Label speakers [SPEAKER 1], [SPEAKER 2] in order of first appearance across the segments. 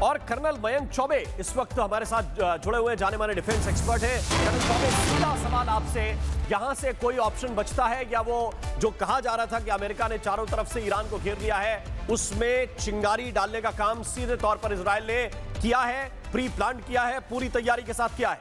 [SPEAKER 1] और कर्नल मयंक चौबे इस वक्त हमारे साथ जुड़े हुए जाने माने डिफेंस एक्सपर्ट हैं। कर्नल चौबे, सीधा सवाल आपसे, यहां से कोई ऑप्शन बचता है या वो जो कहा जा रहा था कि अमेरिका ने चारों तरफ से ईरान को घेर लिया है, उसमें चिंगारी डालने का काम सीधे तौर पर इजराइल ने किया है, प्री प्लान किया है, पूरी तैयारी के साथ किया है?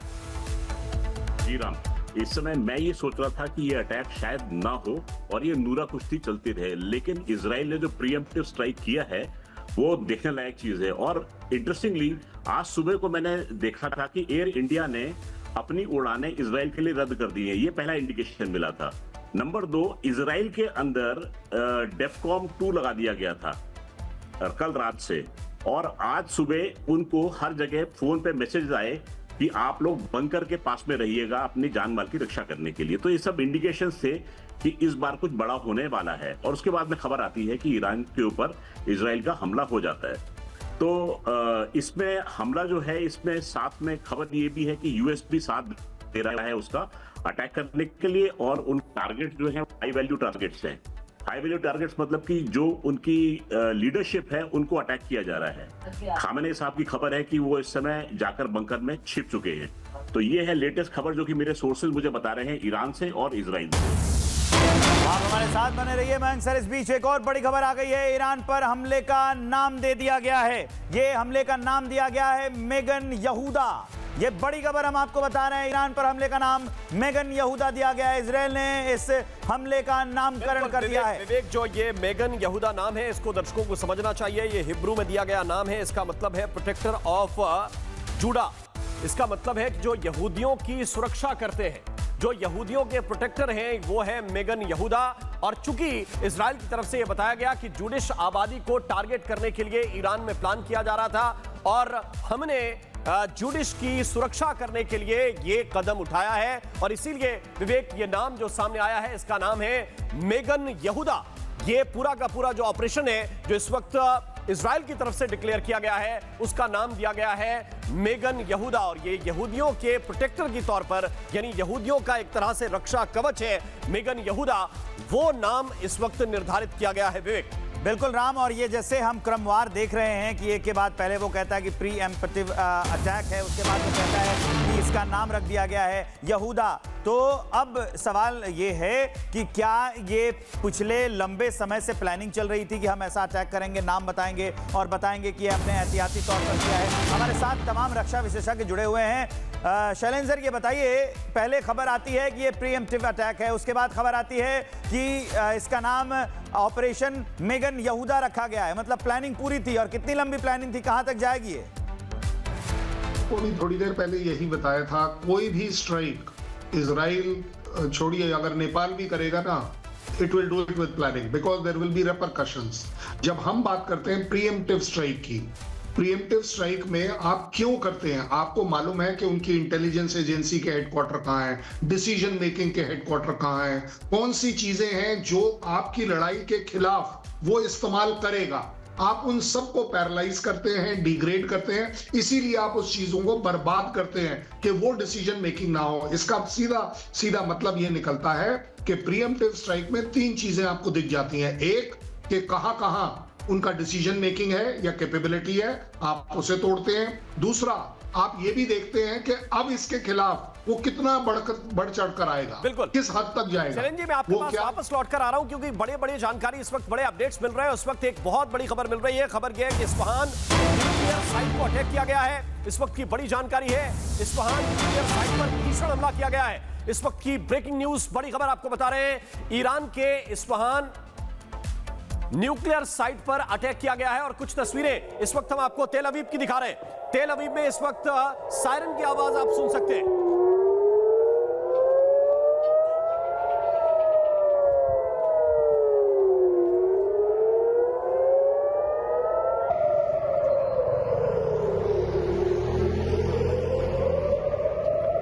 [SPEAKER 2] जी राम, इस समय मैं ये सोच रहा था कि ये अटैक शायद ना हो और ये नूरा कुश्ती चलती रहे, लेकिन इजराइल ने जो प्रीएम्प्टिव स्ट्राइक किया है वो देखने लायक चीज है। और इंटरेस्टिंगली आज सुबह को मैंने देखा था कि एयर इंडिया ने अपनी उड़ानें इजराइल के लिए रद्द कर दी हैं। ये पहला इंडिकेशन मिला था। नंबर 2, इजराइल के अंदर डेफकॉम 2 लगा दिया गया था कल रात से, और आज सुबह उनको हर जगह फोन पे मैसेज आए कि आप लोग बंकर के पास में रहिएगा अपनी जान माल की रक्षा करने के लिए। तो ये सब इंडिकेशन थे कि इस बार कुछ बड़ा होने वाला है। और उसके बाद में खबर आती है कि ईरान के ऊपर इजराइल का हमला हो जाता है। तो इसमें हमला जो है, इसमें साथ में खबर ये भी है कि यूएस भी साथ दे रहा है उसका अटैक करने के लिए, और उन टारगेट जो है हाई वैल्यू टारगेट्स हैं। हाई वैल्यू टारगेट्स मतलब कि जो उनकी लीडरशिप है उनको अटैक किया जा रहा है। खामेनेई साहब की खबर है कि वो इस समय जाकर बंकर में छिप चुके हैं। तो ये है लेटेस्ट खबर जो कि मेरे सोर्सेज मुझे बता रहे हैं ईरान से और इजराइल से।
[SPEAKER 3] आप हमारे साथ बने रहिए मयंक सर। इस बीच एक और बड़ी खबर आ गई है, ईरान पर हमले का नाम दे दिया गया है। ये हमले का नाम दिया गया है मेगन यहूदा। ये बड़ी खबर हम आपको बता रहे हैं, ईरान पर हमले का नाम मेगन यहूदा दिया गया है। इजराइल ने इस हमले का नामकरण कर दिया है।
[SPEAKER 1] विवेक, जो ये मेगन यहूदा नाम है, इसको दर्शकों को समझना चाहिए। ये हिब्रू में दिया गया नाम है। इसका मतलब है प्रोटेक्टर ऑफ जूडा। इसका मतलब है कि जो यहूदियों की सुरक्षा करते हैं, जो यहूदियों के प्रोटेक्टर हैं, वो है मेगन यहूदा। और चूंकि इजराइल की तरफ से यह बताया गया कि जूडिश आबादी को टारगेट करने के लिए ईरान में प्लान किया जा रहा था और हमने जूडिश की सुरक्षा करने के लिए ये कदम उठाया है, और इसीलिए विवेक ये नाम जो सामने आया है, इसका नाम है मेगन यहूदा। ये पूरा का पूरा जो ऑपरेशन है, जो इस वक्त इजराइल की तरफ से डिक्लेयर किया गया है, उसका नाम दिया गया है मेगन यहूदा। और ये यहूदियों के प्रोटेक्टर के तौर पर, यानी यहूदियों का एक तरह से रक्षा कवच है मेगन यहूदा, वो नाम इस वक्त निर्धारित किया गया है। विवेक,
[SPEAKER 3] बिल्कुल राम, और ये जैसे हम क्रमवार देख रहे हैं कि एक के बाद पहले वो कहता है कि प्री एम्पटिव अटैक है, उसके बाद वो कहता है कि इसका नाम रख दिया गया है यहूदा। तो अब सवाल ये है कि क्या ये पिछले लंबे समय से प्लानिंग चल रही थी कि हम ऐसा अटैक करेंगे, नाम बताएंगे और बताएंगे कि हमने एहतियाती तौर पर किया है। हमारे साथ तमाम रक्षा विशेषज्ञ जुड़े हुए हैं। शैलेंद्र, ये बताइए, पहले खबर आती है कि ये प्रीएम्प्टिव अटैक है, उसके बाद खबर आती है कि इसका नाम ऑपरेशन मेगन यहूदा रखा गया है। मतलब प्लानिंग पूरी थी, और कितनी लंबी प्लानिंग थी, कहां तक जाएगी ये?
[SPEAKER 4] थोड़ी देर पहले यही बताया था, कोई भी स्ट्राइक इजराइल छोड़िए, अगर नेपाल भी करेगा ना, it will do it with planning, because there will be repercussions. जब हम बात करते हैं प्रीएम्प्टिव स्ट्राइक की, प्रीएम्प्टिव स्ट्राइक में आप क्यों करते हैं? आपको मालूम है कि उनकी इंटेलिजेंस एजेंसी के हेडक्वार्टर कहां है, डिसीजन मेकिंग के हेडक्वार्टर कहां है, कौन सी चीजें हैं जो आपकी लड़ाई के खिलाफ वो इस्तेमाल करेगा। आप उन सबको पैरालाइज करते हैं, डिग्रेड करते हैं, इसीलिए आप उस चीजों को बर्बाद करते हैं कि वो डिसीजन मेकिंग ना हो। इसका सीधा सीधा मतलब ये निकलता है कि प्रीएम्प्टिव स्ट्राइक में 3 चीजें आपको दिख जाती हैं। एक, कि कहां उनका डिसीजन मेकिंग है या कैपेबिलिटी है, आप उसे तोड़ते हैं। दूसरा, आप ये भी देखते हैं कि अब इसके खिलाफ वो कितना बढ़ चढ़ कर आएगा,
[SPEAKER 1] बिल्कुल
[SPEAKER 4] किस हद तक जाएगा।
[SPEAKER 1] शैलेंद्र जी, मैं आपके पास वापस लौट कर आ रहा हूं, क्योंकि बड़े जानकारी इस वक्त, बड़े अपडेट्स मिल रहे हैं। उस वक्त एक बहुत बड़ी खबर मिल रही है। खबर यह है कि इस्फहान न्यूक्लियर साइट को अटैक किया गया है। इस वक्त की बड़ी जानकारी है, इस्फहान न्यूक्लियर साइट पर भीषण हमला किया गया है। इस वक्त की ब्रेकिंग न्यूज, बड़ी खबर आपको बता रहे हैं, ईरान के इस्फहान न्यूक्लियर साइट पर अटैक किया गया है। और कुछ तस्वीरें इस वक्त हम आपको तेल अवीव की दिखा रहे हैं। तेल अवीव में इस वक्त सायरन की आवाज आप सुन सकते हैं।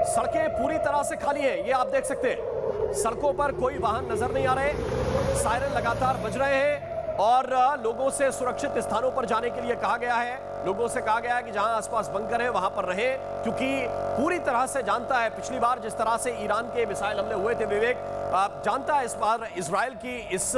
[SPEAKER 1] सड़कें पूरी तरह से खाली हैं, ये आप देख सकते हैं। सड़कों पर कोई वाहन नजर नहीं आ रहे, सायरन लगातार बज रहे हैं, और लोगों से सुरक्षित स्थानों पर जाने के लिए कहा गया है। लोगों से कहा गया है कि जहां आसपास बंकर है वहां पर रहे, क्योंकि पूरी तरह से जानता है, पिछली बार जिस तरह से ईरान के मिसाइल हमले हुए थे, विवेक आप जानता है, इस बार इजराइल की इस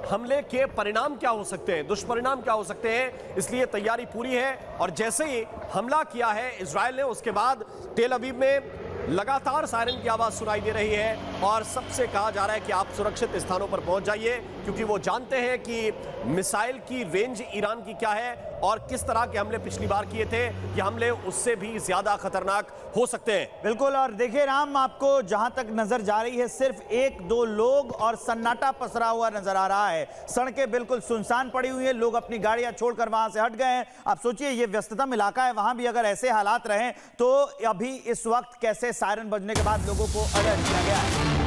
[SPEAKER 1] हमले के परिणाम क्या हो सकते हैं, दुष्परिणाम क्या हो सकते हैं, इसलिए तैयारी पूरी है। और जैसे ही हमला किया है इजराइल ने, उसके बाद तेल अवीव में लगातार सायरन की आवाज सुनाई दे रही है और सबसे कहा जा रहा है कि आप सुरक्षित स्थानों पर पहुंच जाइए, क्योंकि वो जानते हैं कि मिसाइल की रेंज ईरान की क्या है और किस तरह के हमले पिछली बार किए थे, ये हमले उससे भी ज्यादा खतरनाक हो सकते हैं।
[SPEAKER 3] बिल्कुल। और देखिए राम, आपको जहां तक नजर जा रही है सिर्फ एक दो लोग और सन्नाटा पसरा हुआ नजर आ रहा है। सड़कें बिल्कुल सुनसान पड़ी हुई है, लोग अपनी गाड़ियां छोड़कर वहां से हट गए हैं। आप सोचिए ये व्यस्ततम इलाका है, वहां भी अगर ऐसे हालात रहें तो अभी इस वक्त कैसे सायरन बजने के बाद लोगों को अलर्ट किया गया है।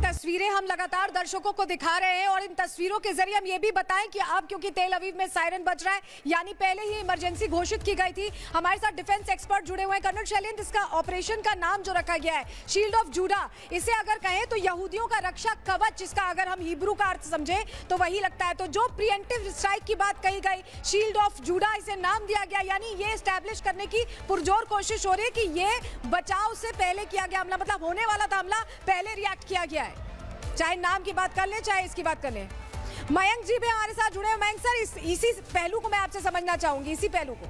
[SPEAKER 5] तस्वीरें हम लगातार दर्शकों को दिखा रहे हैं और इन तस्वीरों के जरिए हम ये भी बताएं कि अब क्योंकि तेल अवीव में सायरन बज रहा है, यानी पहले ही इमरजेंसी घोषित की गई थी। हमारे साथ डिफेंस एक्सपर्ट जुड़े हुए हैं। कर्नल शैलेंद्र, इसका ऑपरेशन का नाम जो रखा गया है शील्ड ऑफ जूडा, इसे अगर कहें तो यहूदियों का रक्षा कवच, इसका अगर हम हिब्रू का अर्थ समझे तो वही लगता है। तो जो प्रिएम्प्टिव स्ट्राइक की बात कही गई, शील्ड ऑफ जूडा इसे नाम दिया गया, यानी ये एस्टैब्लिश करने की पुरजोर कोशिश हो रही है कि ये बचाव से पहले किया गया हमला, मतलब होने वाला था हमला, पहले रिएक्ट किया गया है। चाहे नाम की बात कर ले, चाहे इसकी बात कर ले। मयंक जी भी हमारे साथ जुड़े हैं। मयंक सर, इसी पहलू को मैं आपसे समझना चाहूंगी, इसी पहलू को।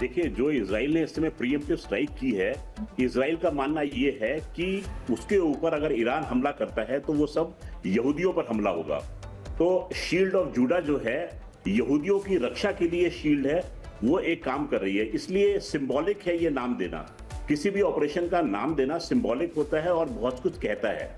[SPEAKER 2] देखिए, जो इजराइल ने इस समय प्रीएम्प्टिव स्ट्राइक की है, इजराइल का मानना ये है कि उसके ऊपर अगर ईरान हमला करता है तो वो सब यहूदियों पर हमला होगा। तो शील्ड ऑफ जूडा जो है, यहूदियों की रक्षा के लिए शील्ड है, वो एक काम कर रही है। इसलिए सिंबॉलिक है ये नाम देना, किसी भी ऑपरेशन का नाम देना सिंबॉलिक होता है और बहुत कुछ कहता है।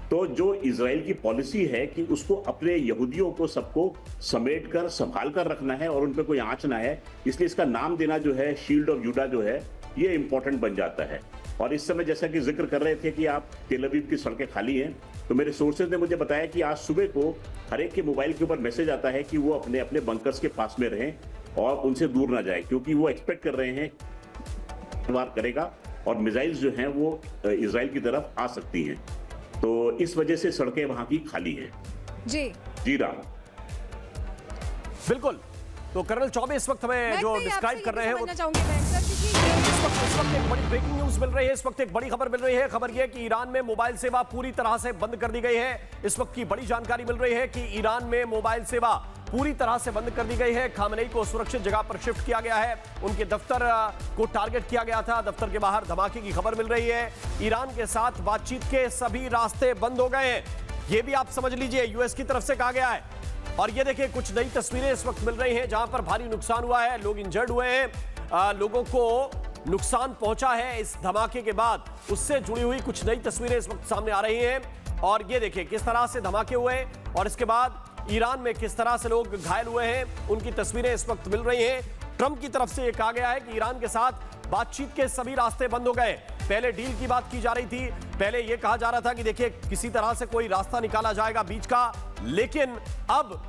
[SPEAKER 2] तो जो इजराइल की पॉलिसी है कि उसको अपने यहूदियों को सबको समेट कर संभाल कर रखना है और उन पर कोई आंच ना है, इसलिए इसका नाम देना जो है शील्ड ऑफ जूडा जो है, ये इंपॉर्टेंट बन जाता है। और इस समय जैसा कि जिक्र कर रहे थे कि आप तेल अवीव की सड़कें खाली हैं, तो मेरे सोर्सेज ने मुझे बताया कि आज सुबह को हर एक के मोबाइल के ऊपर मैसेज आता है कि वो अपने अपने बंकर्स के पास में रहें और उनसे दूर ना जाए, क्योंकि वो एक्सपेक्ट कर रहे हैं वार करेगा और मिसाइल्स जो हैं वो इजराइल की तरफ आ सकती हैं। तो इस वजह से सड़कें वहां की खाली हैं। जी राम,
[SPEAKER 1] बिल्कुल। तो कर्नल चौबे इस वक्त हमें जो डिस्क्राइब कर रहे हैं वो
[SPEAKER 5] इस
[SPEAKER 1] वक्त एक बड़ी ब्रेकिंग न्यूज मिल रही है, इस वक्त एक बड़ी खबर मिल रही है। खबर यह है कि ईरान में मोबाइल सेवा पूरी तरह से बंद कर दी गई है। इस वक्त की बड़ी जानकारी मिल रही है कि ईरान में मोबाइल सेवा पूरी तरह से बंद कर दी गई है। खामेनेई को सुरक्षित जगह पर शिफ्ट किया गया है, उनके दफ्तर को टारगेट किया गया था, दफ्तर के बाहर धमाके की खबर मिल रही है। ईरान के साथ बातचीत के सभी रास्ते बंद हो गए हैं, ये भी आप समझ लीजिए, यूएस की तरफ से कहा गया है। और ये देखिए, कुछ नई तस्वीरें इस वक्त मिल रही हैं जहां पर भारी नुकसान हुआ है, लोग इंजर्ड हुए हैं, लोगों को नुकसान पहुंचा है इस धमाके के बाद। उससे जुड़ी हुई कुछ नई तस्वीरें इस वक्त सामने आ रही हैं और ये देखिए किस तरह से धमाके हुए और इसके बाद ईरान में किस तरह से लोग घायल हुए हैं, उनकी तस्वीरें इस वक्त मिल रही हैं। ट्रंप की तरफ से यह कहा गया है कि ईरान के साथ बातचीत के सभी रास्ते बंद हो गए। पहले डील की बात की जा रही थी, पहले यह कहा जा रहा था कि देखिए किसी तरह से कोई रास्ता निकाला जाएगा बीच का, लेकिन अब